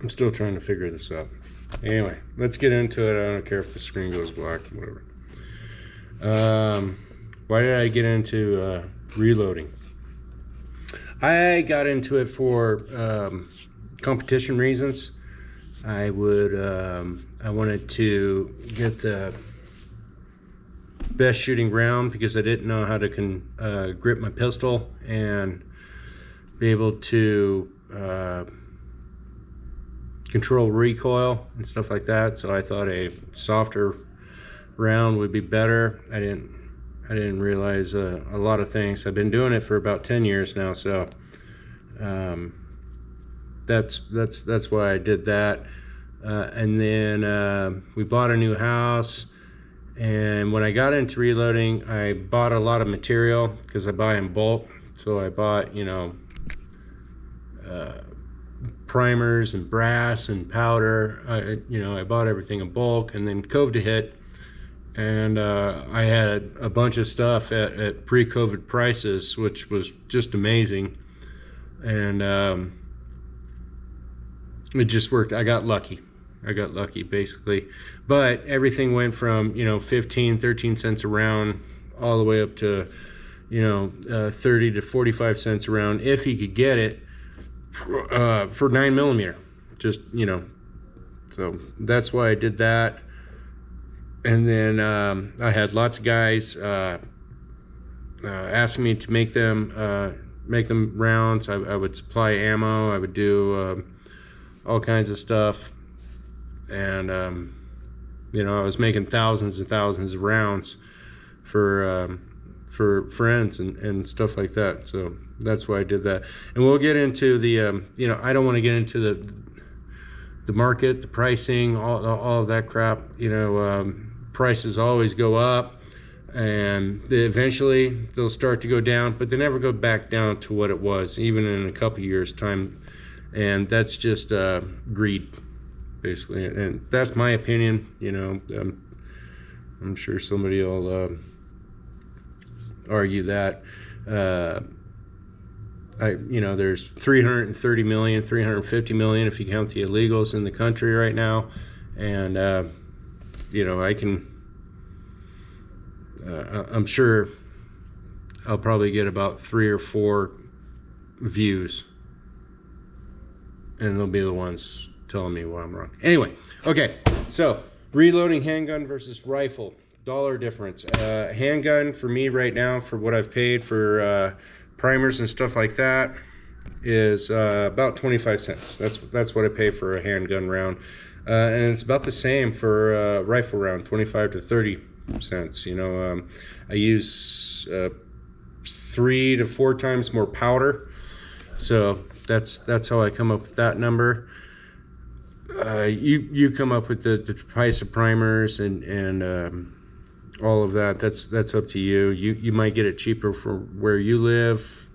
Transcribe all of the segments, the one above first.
I'm still trying to figure this out. Anyway, let's get into it. I don't care if the screen goes black, whatever. Why did I get into reloading? I got into it for competition reasons. I wanted to get the best shooting round because I didn't know how to grip my pistol and be able to control recoil and stuff like that. So I thought a softer round would be better. I didn't realize a lot of things. I've been doing it for about 10 years now, so that's why I did that. And then we bought a new house, and when I got into reloading, I bought a lot of material because I buy in bulk. So I bought, primers and brass and powder. I bought everything in bulk, and then COVID hit, and I had a bunch of stuff at pre-COVID prices, which was just amazing. And it just worked. I got lucky basically. But everything went from 13 cents a round all the way up to 30 to 45 cents a round if you could get it for 9mm. Just so that's why I did that. And then I had lots of guys asking me to make them rounds. I would supply ammo. I would do all kinds of stuff, and I was making thousands and thousands of rounds for friends and stuff like that. So that's why I did that. And we'll get into the I don't want to get into the market, the pricing, all of that crap. Prices always go up, and eventually they'll start to go down, but they never go back down to what it was, even in a couple years time. And that's just greed, basically. And that's my opinion. I'm sure somebody will argue that. There's 330 million, 350 million if you count the illegals in the country right now. And I'm sure I'll probably get about 3 or 4 views, and they'll be the ones telling me why I'm wrong. Anyway, okay, so reloading handgun versus rifle, dollar difference. Handgun for me right now, for what I've paid for primers and stuff like that, is about 25 cents. That's what I pay for a handgun round. And it's about the same for a rifle round, 25 to 30 cents. I use 3 to 4 times more powder, so that's how I come up with that number. You come up with the price of primers and all of that. That's up to you. You might get it cheaper for where you live.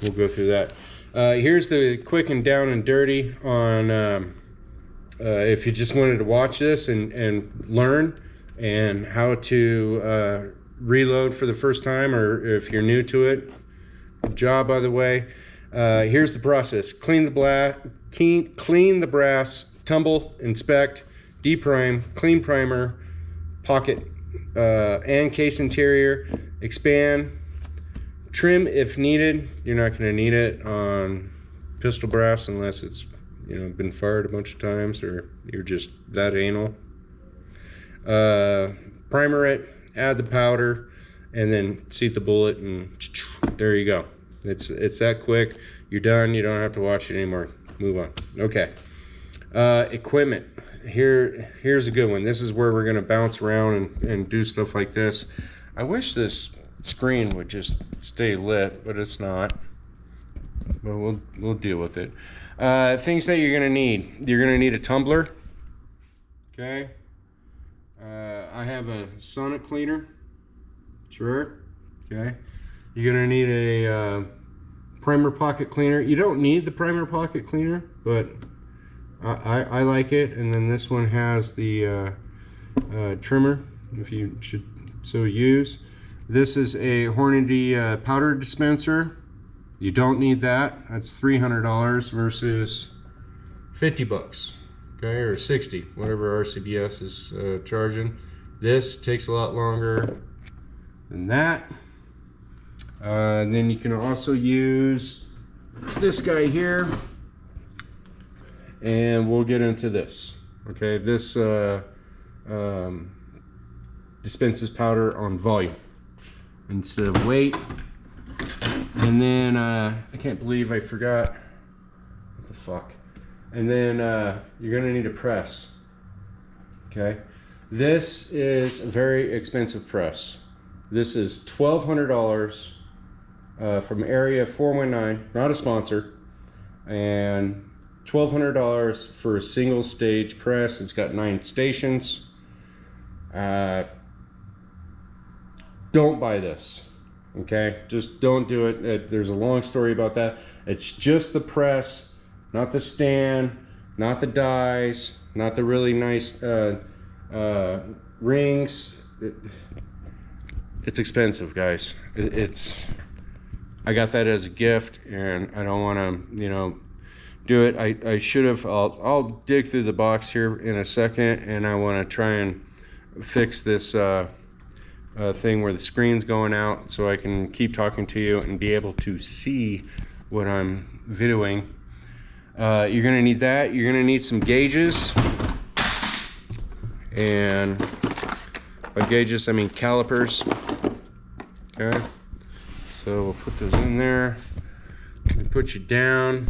We'll go through that. Here's the quick and down and dirty on if you just wanted to watch this and learn and how to reload for the first time, or if you're new to it. Good job, by the way. Here's the process: clean the brass, tumble, inspect, deprime, clean primer, pocket and case interior, expand, trim if needed. You're not going to need it on pistol brass unless it's been fired a bunch of times or you're just that anal. Primer it, add the powder, and then seat the bullet, and there you go. It's that quick. You're done. You don't have to watch it anymore. Move on. Okay. Equipment. Here's a good one. This is where we're going to bounce around and do stuff like this. I wish this screen would just stay lit, but it's not. But we'll deal with it. Things that you're going to need. You're going to need a tumbler. Okay. I have a sonic cleaner. Sure. Okay. You're going to need a primer pocket cleaner. You don't need the primer pocket cleaner, but I like it. And then this one has the trimmer, if you should so use. This is a Hornady powder dispenser. You don't need that. That's $300 versus 50 bucks, okay, or 60, whatever RCBS is charging. This takes a lot longer than that. And then you can also use this guy here, and we'll get into this. Okay, this dispenses powder on volume instead of weight. And then I can't believe I forgot. What the fuck? And then you're gonna need a press. Okay, this is a very expensive press. This is $1,200 from Area 419, not a sponsor, and $1,200 for a single stage press. It's got 9 stations. Don't buy this. Okay, just don't do it. There's a long story about that. It's just the press, not the stand, not the dies, not the really nice rings. It's expensive, guys. I got that as a gift, and I don't want to, you know, do it. I should have. I'll dig through the box here in a second, and I want to try and fix this thing where the screen's going out, so I can keep talking to you and be able to see what I'm videoing. You're gonna need that. You're gonna need some gauges, and by gauges I mean calipers. Okay, so we'll put those in there and put you down.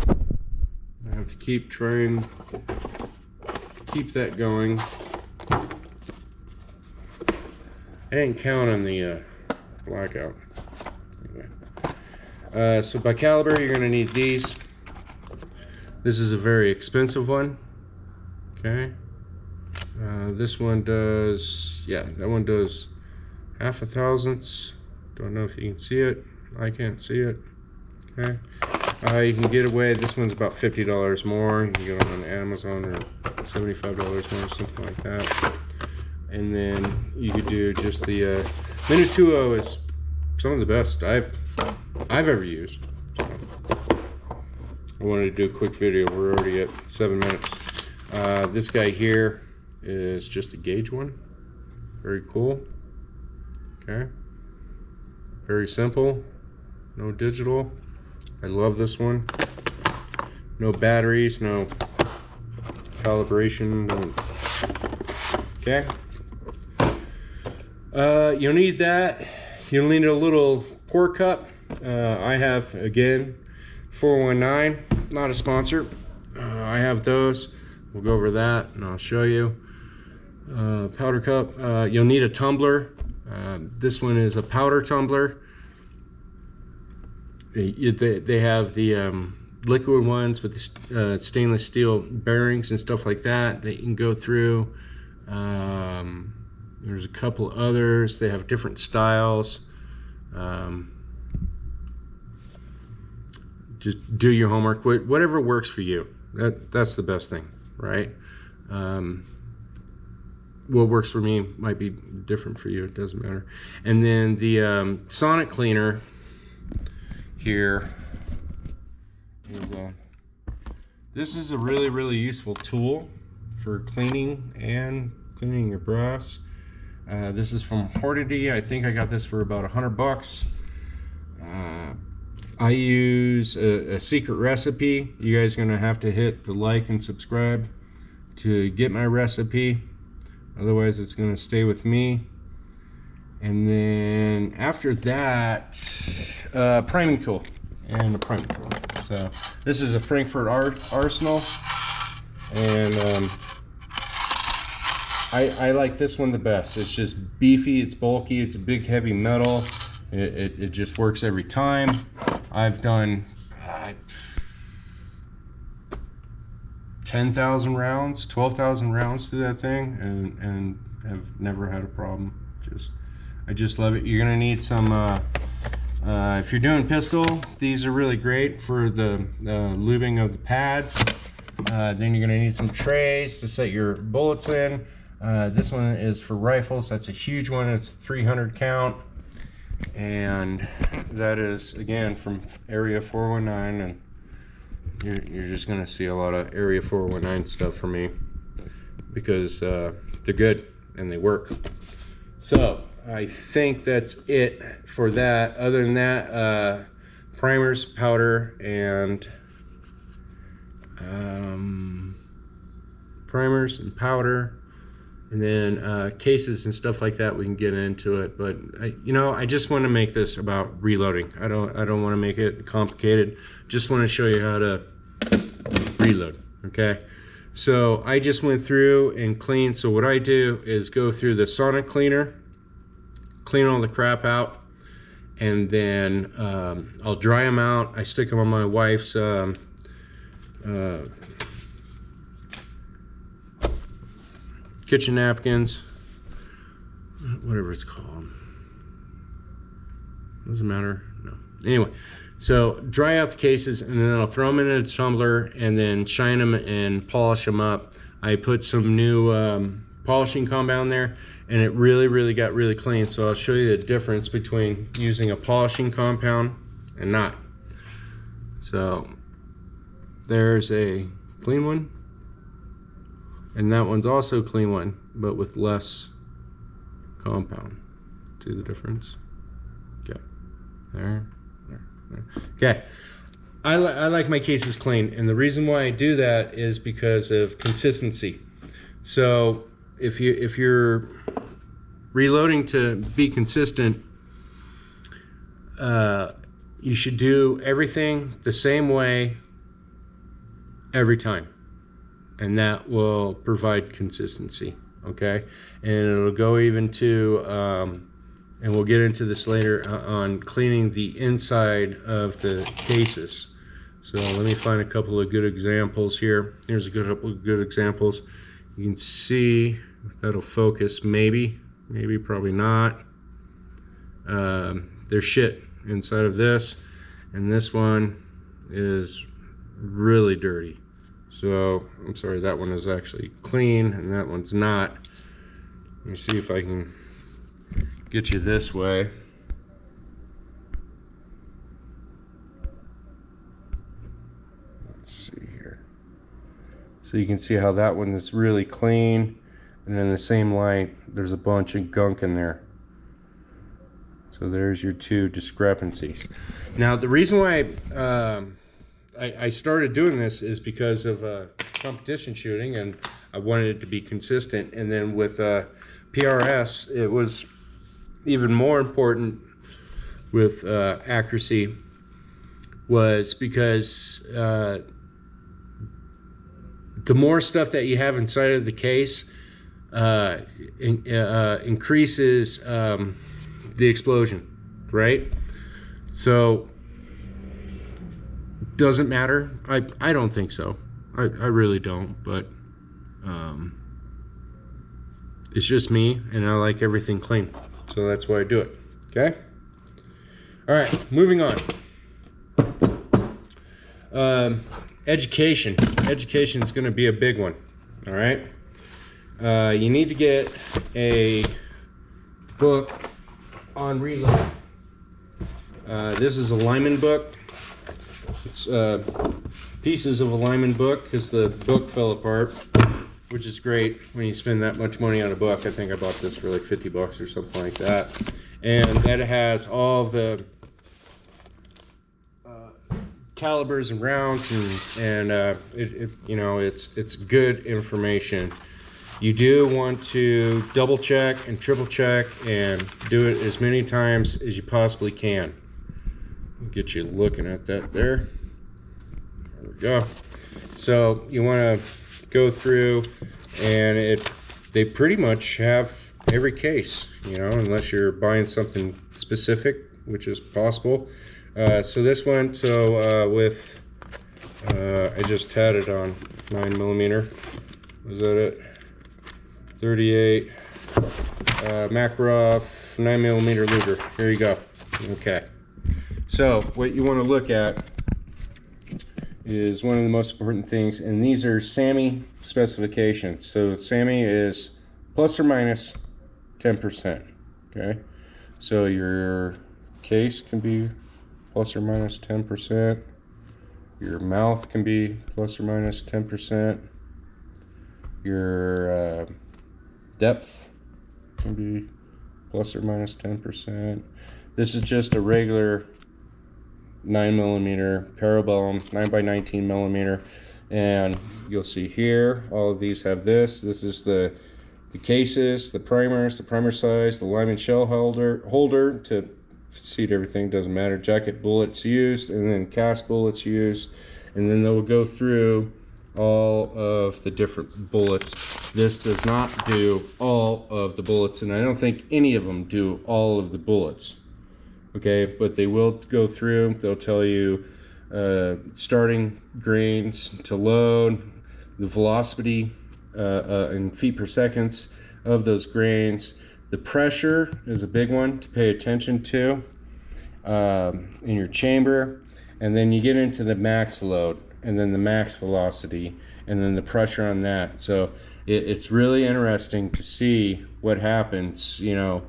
I have to keep trying to keep that going. I didn't count on the blackout. Anyway. So by caliber, you're gonna need these. This is a very expensive one. Okay. This one does, yeah, that one does 1/2 thousandths. Don't know if you can see it. I can't see it. Okay. You can get away. This one's about $50 more. You can get it on Amazon, or $75 more, something like that. And then you could do just the Minutuo is some of the best I've ever used. So I wanted to do a quick video. We're already at 7 minutes. This guy here is just a gauge one. Very cool. Okay. Very simple. No digital. I love this one. No batteries, no calibration. No. Okay. You'll need that. You'll need a little pour cup. I have, again, 419, not a sponsor. I have those. We'll go over that and I'll show you. Powder cup. You'll need a tumbler. This one is a powder tumbler. They have the liquid ones with the stainless steel bearings and stuff like that you can go through. There's a couple others. They have different styles. Just do your homework. Whatever works for you. That's the best thing, right? What works for me might be different for you. It doesn't matter. And then the sonic cleaner here is this is a really useful tool for cleaning your brass. This is from Hortity. I think I got this for about $100. I use a secret recipe. You guys are gonna have to hit the like and subscribe to get my recipe. Otherwise, it's gonna stay with me. And then after that, priming tool and a priming tool. So this is a Frankfurt Arsenal, and I like this one the best. It's just beefy, it's bulky, it's a big heavy metal. It just works every time. I've done 10,000 rounds, 12,000 rounds to that thing, and have never had a problem. I just love it. You're gonna need some, if you're doing pistol, these are really great for the lubing of the pads. Then you're gonna need some trays to set your bullets in. This one is for rifles. That's a huge one. It's a 300 count. And that is, again, from Area 419, and you're just gonna see a lot of Area 419 stuff from me because they're good and they work. So I think that's it for that. Other than that, primers, powder, and and then cases and stuff like that. We can get into it, but I just want to make this about reloading. I don't want to make it complicated. Just want to show you how to reload. Okay, so I just went through and cleaned. So what I do is go through the sonic cleaner, clean all the crap out, and then I'll dry them out. I stick them on my wife's kitchen napkins, whatever it's called, doesn't matter. No, anyway, so dry out the cases, and then I'll throw them in a tumbler and then shine them and polish them up. I put some new polishing compound there, and it really got really clean. So I'll show you the difference between using a polishing compound and not. So there's a clean one, and that one's also a clean one, but with less compound. See the difference? Okay, there. Okay, I like my cases clean, and the reason why I do that is because of consistency. So if you're reloading to be consistent, you should do everything the same way every time, and that will provide consistency. Okay, and it'll go even to and we'll get into this later on cleaning the inside of the cases. So let me find a couple of good examples here. Here's a couple of good examples. You can see if that'll focus. Maybe, probably not. There's shit inside of this, and this one is really dirty. So I'm sorry, that one is actually clean and that one's not. Let me see if I can get you this way. Let's see here. So you can see how that one is really clean, and in the same light there's a bunch of gunk in there. So there's your two discrepancies. Now the reason why I started doing this is because of competition shooting, and I wanted it to be consistent. And then with PRS, it was even more important with accuracy, was because the more stuff that you have inside of the case increases the explosion, right? So doesn't matter. I don't think so. I really don't, but it's just me, and I like everything clean, so that's why I do it. Okay, all right, moving on. Education is going to be a big one. All right, you need to get a book on reload. This is a Lyman book. It's pieces of a Lyman book because the book fell apart, which is great when you spend that much money on a book. I think I bought this for like 50 bucks or something like that. And that has all the calibers and rounds, and it's good information. You do want to double check and triple check and do it as many times as you possibly can. Get you looking at that there. There we go. So you want to go through, and they pretty much have every case, unless you're buying something specific, which is possible. So this one, with I just had it on 9mm. Was that it? 38 Makarov 9mm Luger. Here you go. Okay. So what you want to look at is one of the most important things, and these are SAMI specifications. So SAMI is plus or minus 10%. Okay. So your case can be plus or minus 10%. Your mouth can be plus or minus 10%. Your depth can be plus or minus 10%. This is just a regular 9mm parabellum, 9x19mm, and you'll see here all of these have this. This is the cases, the primers, the primer size, the Lyman shell holder to seat everything, doesn't matter. Jacket bullets used, and then cast bullets used, and then they'll go through all of the different bullets. This does not do all of the bullets, and I don't think any of them do all of the bullets. Okay, but they will go through. They'll tell you starting grains to load, the velocity in feet per seconds of those grains. The pressure is a big one to pay attention to in your chamber, and then you get into the max load, and then the max velocity, and then the pressure on that. So it's really interesting to see what happens, you know,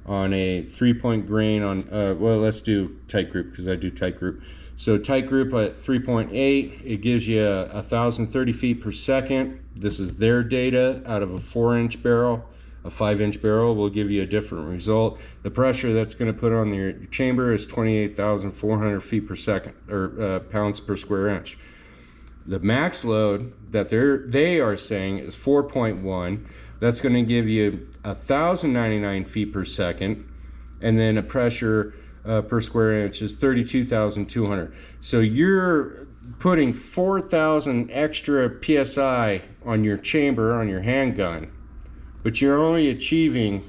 on a 3-point grain on, well, let's do tight group because I do tight group. So tight group at 3.8, it gives you 1,030 feet per second. This is their data out of a 4-inch barrel. A 5-inch barrel will give you a different result. The pressure that's going to put on your chamber is 28,400 feet per second, or pounds per square inch. The max load that they are saying is 4.1. That's going to give you 1,099 feet per second, and then a pressure per square inch is 32,200. So you're putting 4,000 extra psi on your chamber, on your handgun, but you're only achieving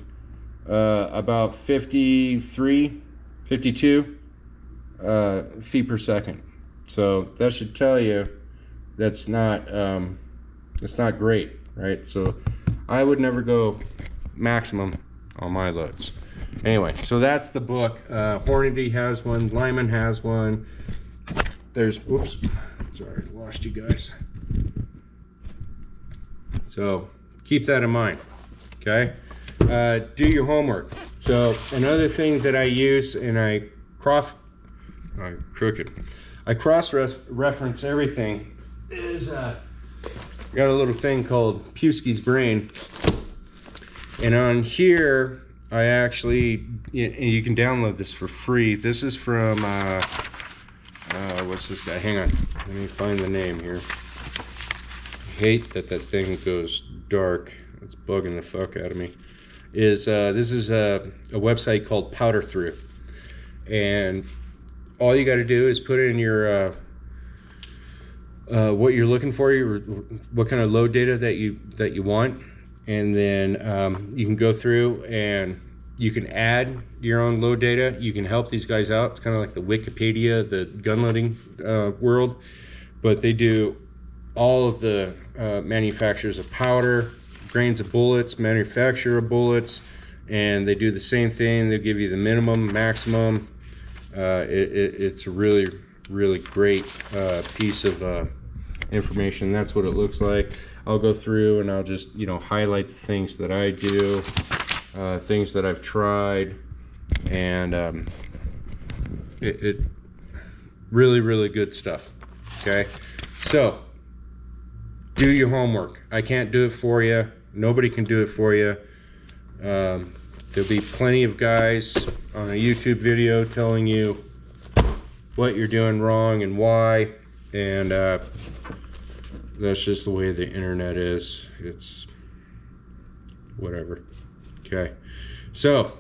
about 52 feet per second. So that should tell you that's not great, right? So I would never go maximum on my loads. Anyway, so that's the book. Hornady has one, Lyman has one. There's, whoops, sorry, lost you guys. So keep that in mind, okay? Do your homework. So another thing that I use, and I cross-reference everything, is got a little thing called Pewski's Brain, and on here I actually, you can download this for free. This is from what's this guy? Hang on, let me find the name here. I hate that thing goes dark. It's bugging the fuck out of me. This is a website called Powder Through, and all you got to do is put in your what you're looking for, what kind of load data that you want, and then you can go through and you can add your own load data. You can help these guys out. It's kind of like the Wikipedia of the gun loading world, but they do all of the manufacturers of powder, grains of bullets, manufacturer of bullets, and they do the same thing. They'll give you the minimum, maximum. It's a really great piece of information. That's what it looks like. I'll go through and I'll just, you know, highlight the things that I do, things that I've tried, and it really good stuff. Okay, so do your homework. I can't do it for you. Nobody can do it for you. There'll be plenty of guys on a YouTube video telling you what you're doing wrong and why, and that's just the way the internet is. It's whatever. Okay, so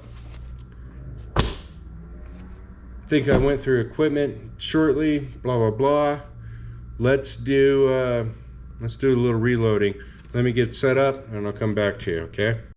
I think I went through equipment shortly, blah blah blah. Let's do a little reloading. Let me get set up and I'll come back to you, okay?